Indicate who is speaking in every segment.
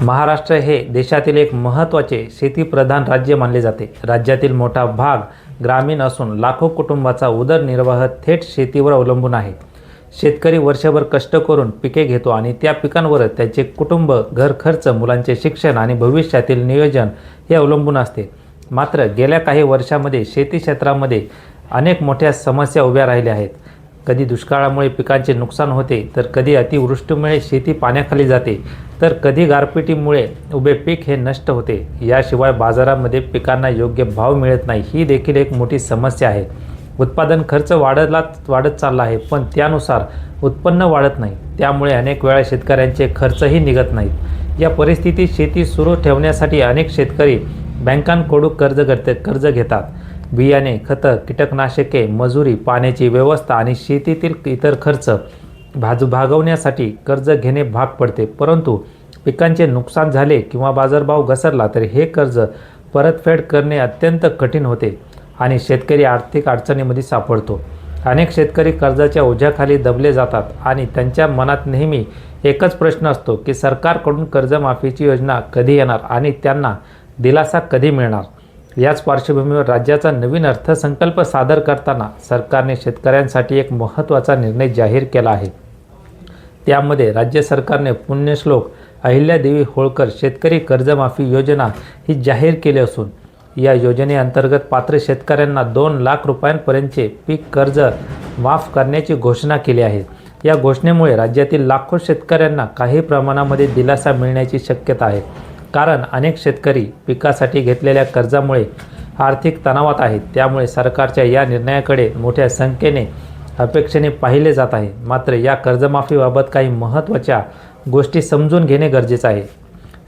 Speaker 1: महाराष्ट्र हे देशातील एक महत्त्वाचे शेतीप्रधान राज्य मानले जाते। राज्यातील मोठा भाग ग्रामीण असून लाखो कुटुंबाचा उदरनिर्वाह थेट शेतीवर अवलंबून आहे। शेतकरी वर्षभर कष्ट करून पिके घेतो आणि त्या पिकांवर त्याचे कुटुंब, घर खर्च, मुलांचे शिक्षण आणि भविष्यातील नियोजन हे अवलंबून असते। मात्र गेल्या काही वर्षांमध्ये शेती क्षेत्रामध्ये अनेक मोठ्या समस्या उभ्या राहिल्या आहेत। कधी दुष्काळामुळे पिकांचे नुकसान होते, तर कधी अतिवृष्टीमुळे शेती पाण्याखाली जाते, तर कधी गारपिटीमुळे उभे पीक हे नष्ट होते। याशिवाय बाजारामध्ये पिकांना योग्य भाव मिळत नाही, ही देखील एक मोठी समस्या आहे। उत्पादन खर्च वाढत चालला आहे, पण त्यानुसार उत्पन्न वाढत नाही। त्यामुळे अनेक वेळा शेतकऱ्यांचे खर्चही निघत नाहीत। या परिस्थितीत शेती सुरू ठेवण्यासाठी अनेक शेतकरी बँकांकडून कर्ज घेतात। बियाणे, खतं, कीटकनाशके, मजुरी, पाण्याची व्यवस्था आणि शेतीतील इतर खर्च भागवण्यासाठी कर्ज घेणे भाग पडते। परंतु पिकांचे नुकसान झाले किंवा बाजारभाव घसरला तर हे कर्ज परतफेड करणे अत्यंत कठीण होते आणि शेतकरी आर्थिक अडचणीमध्ये सापडतो। अनेक शेतकरी कर्जाच्या ओझ्याखाली दबले जातात आणि त्यांच्या मनात नेहमी एकच प्रश्न असतो की सरकारकडून कर्जमाफीची योजना कधी येणार आणि त्यांना दिलासा कधी मिळणार। याच पार्श्वभूमीवर राज्याचा नवीन अर्थसंकल्प सादर करताना सरकारने शेतकऱ्यांसाठी एक महत्त्वाचा निर्णय जाहीर केला आहे। त्यामध्ये राज्य सरकारने पुण्यश्लोक अहिल्यादेवी होळकर शेतकरी कर्जमाफी योजना ही जाहीर केली असून या योजनेअंतर्गत पात्र शेतकऱ्यांना 2 लाख रुपयांपर्यंतचे पीक कर्ज माफ करण्याची घोषणा केली आहे। या घोषणेमुळे राज्यातील लाखो शेतकऱ्यांना काही प्रमाणामध्ये दिलासा मिळण्याची शक्यता आहे, कारण अनेक शेतकरी पिकासाठी घेतलेल्या कर्जामुळे आर्थिक तणावात आहेत। त्यामुळे सरकारच्या या निर्णयाकडे मोठ्या संख्येने अपेक्षेने पाहिले जात आहे। मात्र या कर्जमाफीबाबत काही महत्त्वाच्या गोष्टी समजून घेणे गरजेचे आहे।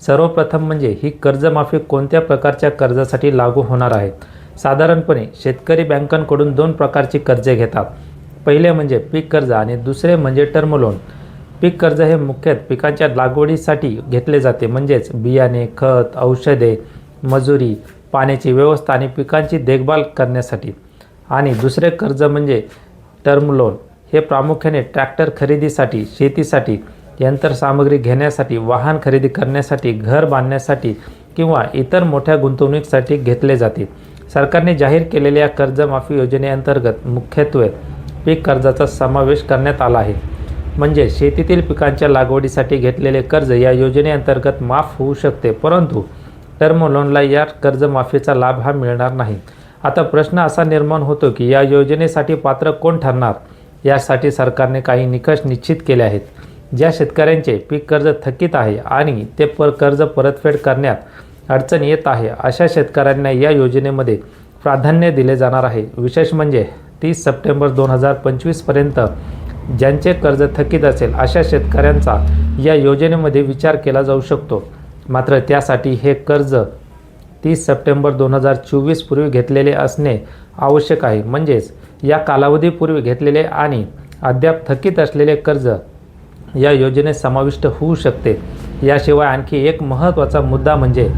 Speaker 1: सर्वप्रथम म्हणजे ही कर्जमाफी कोणत्या प्रकारच्या कर्जासाठी लागू होणार आहे। साधारणपणे शेतकरी बँकांकडून 2 प्रकारची कर्जे घेतात। पहिले म्हणजे पीक कर्ज आणि दुसरे म्हणजे टर्म लोन। पीक कर्ज हे मुख्यतः पिकांच्या लागवडीसाठी घेतले जाते, म्हणजेच बियाणे, खत, औषधे, मजुरी, पाण्याची व्यवस्था आणि पिकांची देखभाल करण्यासाठी। आणि दुसरे कर्ज म्हणजे टर्म लोन, हे प्रामुख्याने ट्रॅक्टर खरेदीसाठी, शेतीसाठी, यंत्रसामग्री घेण्यासाठी, वाहन खरेदी करण्यासाठी, घर बांधण्यासाठी किंवा इतर मोठ्या गुंतवणुकीसाठी घेतले जाते। सरकारने जाहीर केलेल्या कर्जमाफी योजनेअंतर्गत मुख्यत्वे पीक कर्जाचा समावेश करण्यात आला आहे। म्हणजे शेतीतील पिकांच्या लागवडीसाठी घेतलेले कर्ज या योजनेअंतर्गत माफ होऊ शकते, परंतु टर्म लोनला या कर्जमाफीचा लाभ हा मिळणार नाही। आता प्रश्न असा निर्माण होतो की या योजनेसाठी पात्र कोण ठरणार। यासाठी सरकारने काही निकष निश्चित केले आहेत। ज्या शेतकऱ्यांचे पीक कर्ज थकीत आहे आणि ते कर्ज परतफेड करण्यात अडचण येत आहे, अशा शेतकऱ्यांना या योजनेमध्ये प्राधान्य दिले जाणार आहे। विशेष म्हणजे 30 सप्टेंबर 2025 पर्यंत ज्यांचे कर्ज थकीत असेल अशा शेतकऱ्यांचा या योजनेमध्ये विचार केला जाऊ शकतो। मात्र त्यासाठी हे कर्ज 30 सप्टेंबर 2024 पूर्वी घेतलेले असणे आवश्यक आहे। म्हणजेच या कालावधीपूर्वी घेतलेले आणि अद्याप थकीत असलेले कर्ज या योजनेत समाविष्ट होऊ शकते। याशिवाय आणखी एक महत्त्वाचा मुद्दा म्हणजे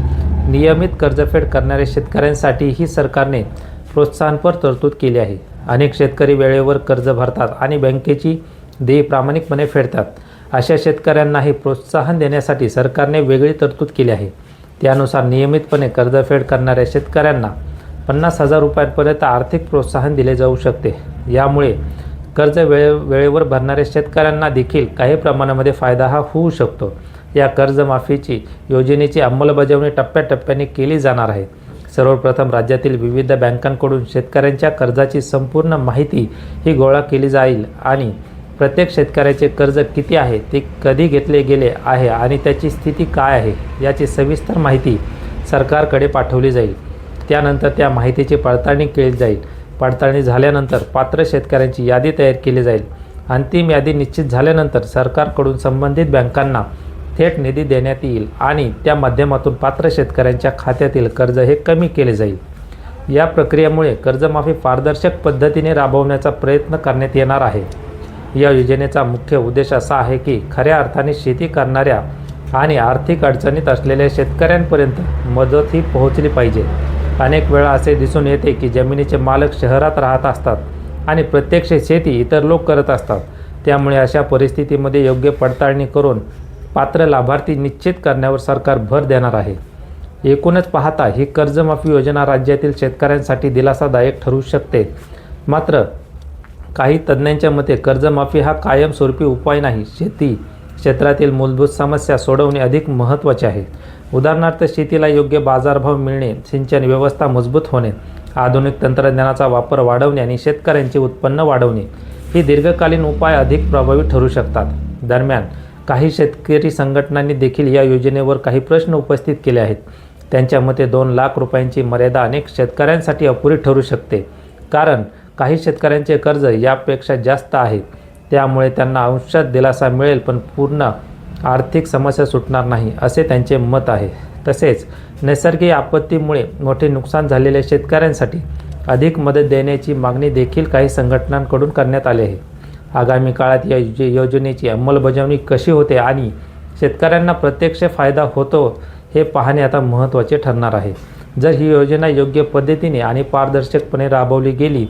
Speaker 1: नियमित कर्जफेड करणाऱ्या शेतकऱ्यांसाठीही सरकारने प्रोत्साहनपर तरतूद केली आहे। अनेक शेतकरी वेळेवर कर्ज भरतात आणि बँकेची देय प्रामाणिकपणे फेडतात। अशा शेतकऱ्यांनाही प्रोत्साहन देण्यासाठी सरकारने वेगळी तरतूद केली आहे। त्यानुसार नियमितपणे कर्जफेड करणाऱ्या शेतकऱ्यांना 50,000 रुपयांपर्यंत आर्थिक प्रोत्साहन दिले जाऊ शकते। यामुळे कर्ज वेळेवर भरणाऱ्या शेतकऱ्यांना देखील काही प्रमाणामध्ये फायदा हा होऊ शकतो। या कर्जमाफीची योजनेची अंमलबजावणी टप्प्याटप्प्याने केली जाणार आहे। सर्वप्रथम राज्यातील विविध बँकांकडून शेतकऱ्यांच्या कर्जाची संपूर्ण माहिती ही गोळा केली जाईल आणि प्रत्येक शेतकऱ्याचे कर्ज किती आहे, ते कधी घेतले गेले आहे आणि त्याची स्थिती काय आहे याची सविस्तर माहिती सरकारकडे पाठवली जाईल। त्यानंतर त्या माहितीची पडताळणी केली जाईल। पडताळणी झाल्यानंतर पात्र शेतकऱ्यांची यादी तयार केली जाईल। अंतिम यादी निश्चित झाल्यानंतर सरकारकडून संबंधित बँकांना थेट निधी देण्यात येईल आणि त्या माध्यमातून पात्र शेतकऱ्यांच्या खात्यातील कर्ज हे कमी केले जाईल। या प्रक्रियेमुळे कर्जमाफी पारदर्शक पद्धतीने राबवण्याचा प्रयत्न करण्यात येणार आहे। या योजनेचा मुख्य उद्देश असा आहे की खऱ्या अर्थाने शेती करणाऱ्या आणि आर्थिक अडचणीत असलेल्या शेतकऱ्यांपर्यंत मदत ही पोहोचली पाहिजे। अनेक वेळा असे दिसून येते की जमिनीचे मालक शहरात राहत असतात आणि प्रत्यक्ष शेती इतर लोक करत असतात। त्यामुळे अशा परिस्थितीमध्ये योग्य पडताळणी करून पात्र लाभार्थी निश्चित करण्यावर सरकार भर देणार आहे. एकूणच पाहता ही कर्जमाफी योजना राज्यातील शेतकऱ्यांसाठी दिलासादायक ठरू शकते. मात्र काही तज्ज्ञांच्या मते कर्जमाफी हा कायमस्वरूपी उपाय नाही. शेती क्षेत्रातील मूलभूत समस्या सोडवणे अधिक महत्त्वाचे आहे. उदाहरणार्थ शेतीला योग्य बाजारभाव मिळणे, सिंचन व्यवस्था मजबूत होणे, आधुनिक तंत्रज्ञानाचा वापर वाढवणे आणि शेतकऱ्यांचे उत्पन्न वाढवणे ही दीर्घकालीन उपाय अधिक प्रभावी ठरू शकतात. दरम्यान काही शेतकरी संघटनांनी देखील या योजनेवर काही प्रश्न उपस्थित केले आहेत. त्यांच्या मते 2 लाख रुपयांची मर्यादा अनेक शेतकऱ्यांसाठी अपुरी ठरू शकते, कारण काही शेतकऱ्यांचे कर्ज यापेक्षा जास्त आहे. त्यामुळे त्यांना अंशतः दिलासा मिळेल पण पूर्ण आर्थिक समस्या सुटणार नाही, असे त्यांचे मत आहे. तसेच नैसर्गिक आपत्तीमुळे मोठे नुकसान झालेल्या शेतकऱ्यांसाठी अधिक मदत देण्याची मागणी देखील काही संघटनांकडून करण्यात आली आहे. आगामी काळात या योजनेची अंमलबजावणी कशी होते आणि शेतकऱ्यांना प्रत्यक्ष फायदा होतो हे पाहणे आता महत्त्वाचे ठरणार आहे. जर ही योजना योग्य पद्धतीने आणि पारदर्शकपणे राबवली गेली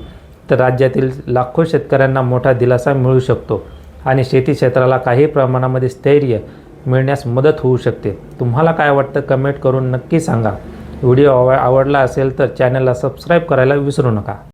Speaker 1: तर राज्यातील लाखो शेतकऱ्यांना मोठा दिलासा मिळू शकतो आणि शेती क्षेत्राला काही प्रमाणामध्ये स्थैर्य मिळण्यास मदत होऊ शकते. तुम्हाला काय वाटतं कमेंट करून नक्की सांगा. व्हिडिओ आवडला असेल तर चॅनलला सबस्क्राईब करायला विसरू नका.